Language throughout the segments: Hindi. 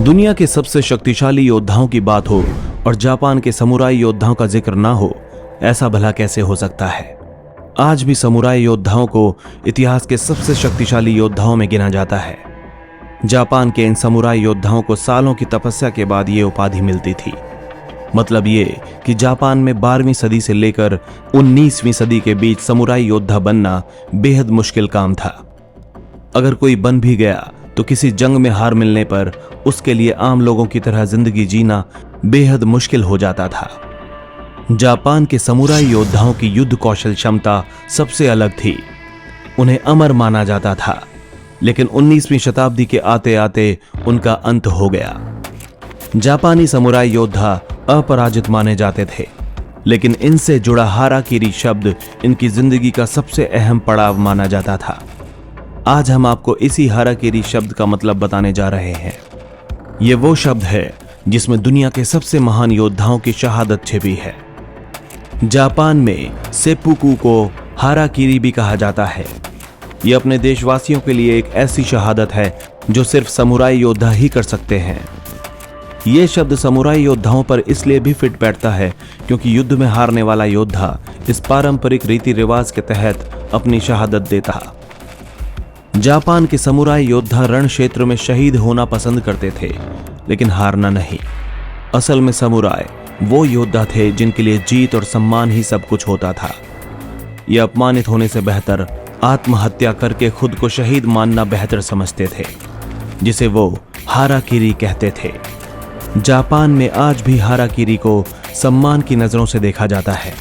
दुनिया के सबसे शक्तिशाली योद्धाओं की बात हो और जापान के समुराई योद्धाओं का जिक्र ना हो, ऐसा भला कैसे हो सकता है। आज भी समुराई योद्धाओं को इतिहास के सबसे शक्तिशाली योद्धाओं में गिना जाता है। जापान के इन समुराई योद्धाओं को सालों की तपस्या के बाद ये उपाधि मिलती थी। मतलब ये कि जापान में 12वीं सदी से लेकर 19वीं सदी के बीच समुराई योद्धा बनना बेहद मुश्किल काम था। अगर कोई बन भी गया तो किसी जंग में हार मिलने पर उसके लिए आम लोगों की तरह जिंदगी जीना बेहद मुश्किल हो जाता था। जापान के समुराई योद्धाओं की युद्ध कौशल क्षमता सबसे अलग थी। उन्हें अमर माना जाता था, लेकिन 19वीं शताब्दी के आते आते उनका अंत हो गया। जापानी समुराई योद्धा अपराजित माने जाते थे, लेकिन इनसे जुड़ा हाराकीरी शब्द इनकी जिंदगी का सबसे अहम पड़ाव माना जाता था। आज हम आपको इसी हाराकीरी शब्द का मतलब बताने जा रहे हैं। ये वो शब्द है जिसमें दुनिया के सबसे महान योद्धाओं की शहादत छिपी है। जापान में सेप्पुकु को हाराकीरी भी कहा जाता है। यह अपने देशवासियों के लिए एक ऐसी शहादत है जो सिर्फ समुराई योद्धा ही कर सकते हैं। यह शब्द समुराई योद्धाओं पर इसलिए भी फिट बैठता है क्योंकि युद्ध में हारने वाला योद्धा इस पारंपरिक रीति रिवाज के तहत अपनी शहादत देता। जापान के समुराई योद्धा रण क्षेत्र में शहीद होना पसंद करते थे, लेकिन हारना नहीं। असल में समुराई वो योद्धा थे जिनके लिए जीत और सम्मान ही सब कुछ होता था। यह अपमानित होने से बेहतर आत्महत्या करके खुद को शहीद मानना बेहतर समझते थे, जिसे वो हाराकीरी कहते थे। जापान में आज भी हाराकीरी को सम्मान की नजरों से देखा जाता है,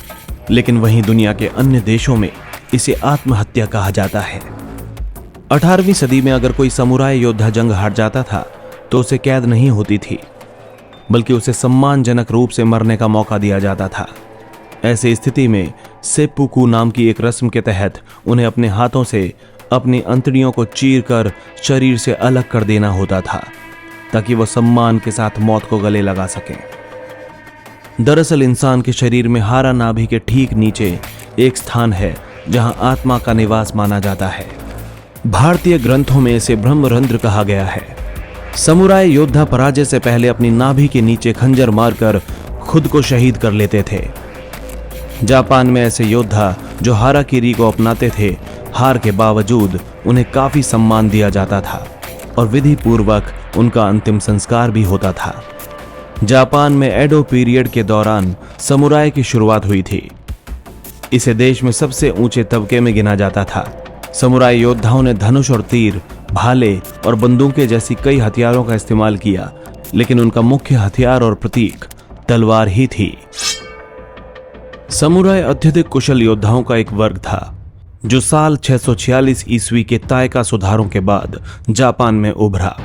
लेकिन वहीं दुनिया के अन्य देशों में इसे आत्महत्या कहा जाता है। 18वीं सदी में अगर कोई समुराई योद्धा जंग हार जाता था तो उसे कैद नहीं होती थी, बल्कि उसे सम्मानजनक रूप से मरने का मौका दिया जाता था। ऐसी स्थिति में सेप्पुकु नाम की एक रस्म के तहत उन्हें अपने हाथों से अपनी अंतड़ियों को चीरकर शरीर से अलग कर देना होता था, ताकि वह सम्मान के साथ मौत को गले लगा सकें। दरअसल इंसान के शरीर में हारा नाभि के ठीक नीचे एक स्थान है जहां आत्मा का निवास माना जाता है। भारतीय ग्रंथों में इसे ब्रह्मरंध्र कहा गया है। समुराई योद्धा पराजय से पहले अपनी नाभि के नीचे खंजर मारकर खुद को शहीद कर लेते थे। जापान में ऐसे योद्धा जो हाराकीरी को अपनाते थे, हार के बावजूद उन्हें काफी सम्मान दिया जाता था और विधि पूर्वक उनका अंतिम संस्कार भी होता था। जापान में एडो पीरियड के दौरान समुराई की शुरुआत हुई थी। इसे देश में सबसे ऊंचे तबके में गिना जाता था। समुराई योद्धाओं ने धनुष और तीर, भाले और बंदूकें जैसी कई हथियारों का इस्तेमाल किया, लेकिन उनका मुख्य हथियार और प्रतीक तलवार ही थी। समुराई अत्यधिक कुशल योद्धाओं का एक वर्ग था जो साल 646 ईस्वी के ताइका सुधारों के बाद जापान में उभरा,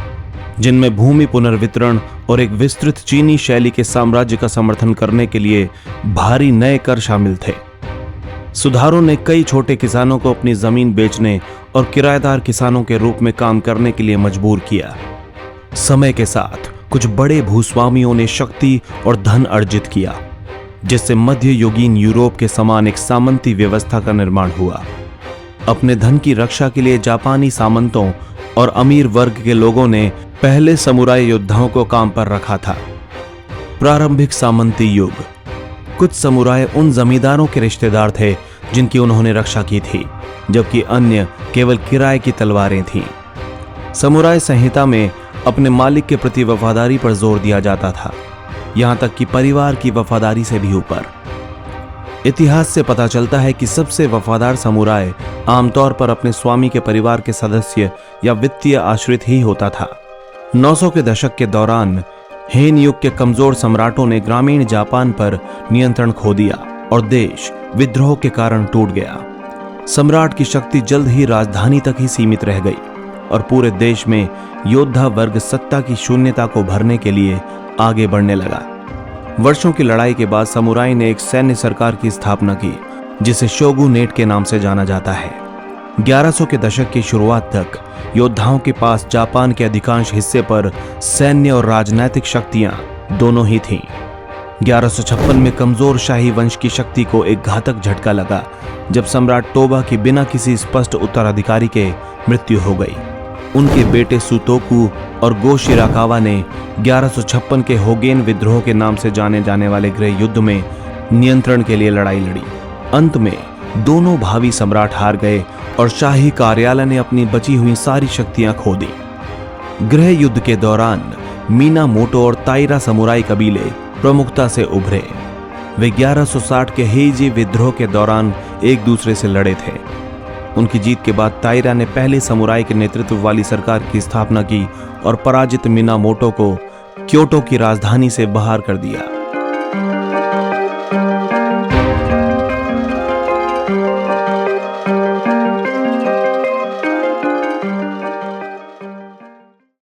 जिनमें भूमि पुनर्वितरण और एक विस्तृत चीनी शैली के साम्राज्य का समर्थन करने के लिए भारी नए कर शामिल थे। सुधारों ने कई छोटे किसानों को अपनी जमीन बेचने और किराएदार किसानों के रूप में काम करने के लिए मजबूर किया। समय के साथ कुछ बड़े भूस्वामियों ने शक्ति और धन अर्जित किया, जिससे मध्ययुगीन यूरोप के समान एक सामंती व्यवस्था का निर्माण हुआ। अपने धन की रक्षा के लिए जापानी सामंतों और अमीर वर्ग के लोगों ने पहले समुराई योद्धाओं को काम पर रखा था। प्रारंभिक सामंती युग। कुछ समुराई उन जमींदारों के रिश्तेदार थे जिनकी उन्होंने रक्षा की थी, जबकि अन्य केवल किराए की तलवारें थीं। समुराई संहिता में अपने मालिक के प्रति वफादारी पर जोर दिया जाता था, यहां तक कि परिवार की वफादारी से भी ऊपर। इतिहास से पता चलता है कि सबसे वफादार समुराई आमतौर पर अपने स्वामी के परिवार के सदस्य या वित्तीय आश्रित ही होता था। 900 के दशक के दौरान हेन युग के कमजोर सम्राटों ने ग्रामीण जापान पर नियंत्रण खो दिया और देश विद्रोह के कारण टूट गया। सम्राट की शक्ति जल्द ही राजधानी तक ही सीमित रह गई और पूरे देश में योद्धा वर्ग सत्ता की शून्यता को भरने के लिए आगे बढ़ने लगा। वर्षों की लड़ाई के बाद समुराई ने एक सैन्य सरकार की स्थापना की, जिसे शोगुनेट के नाम से जाना जाता है। 1100 के दशक की शुरुआत तक योद्धाओं के पास जापान के अधिकांश हिस्से पर सैन्य और राजनैतिक शक्तियां दोनों ही थीं। 1156 में कमजोर शाही वंश की शक्ति को एक घातक झटका लगा, जब सम्राट तोबा की बिना किसी स्पष्ट उत्तराधिकारी के मृत्यु हो गई। उनके बेटे सुतोकू और गो शिराकावा ने 1156 के होगेन विद्रोह के नाम से जाने जाने वाले गृह युद्ध में नियंत्रण के लिए लड़ाई लड़ी। अंत में दोनों भावी सम्राट हार गए और शाही कार्यालय ने अपनी बची हुई सारी शक्तियां खो दी। गृह युद्ध के दौरान मीनामोटो और ताइरा समुराई कबीले प्रमुखता से उभरे। वे 1160 के हेइजी विद्रोह के दौरान एक दूसरे से लड़े थे। उनकी जीत के बाद ताइरा ने पहले समुराई के नेतृत्व वाली सरकार की स्थापना की और पराजित मीनामोटो को क्योटो की राजधानी से बाहर कर दिया।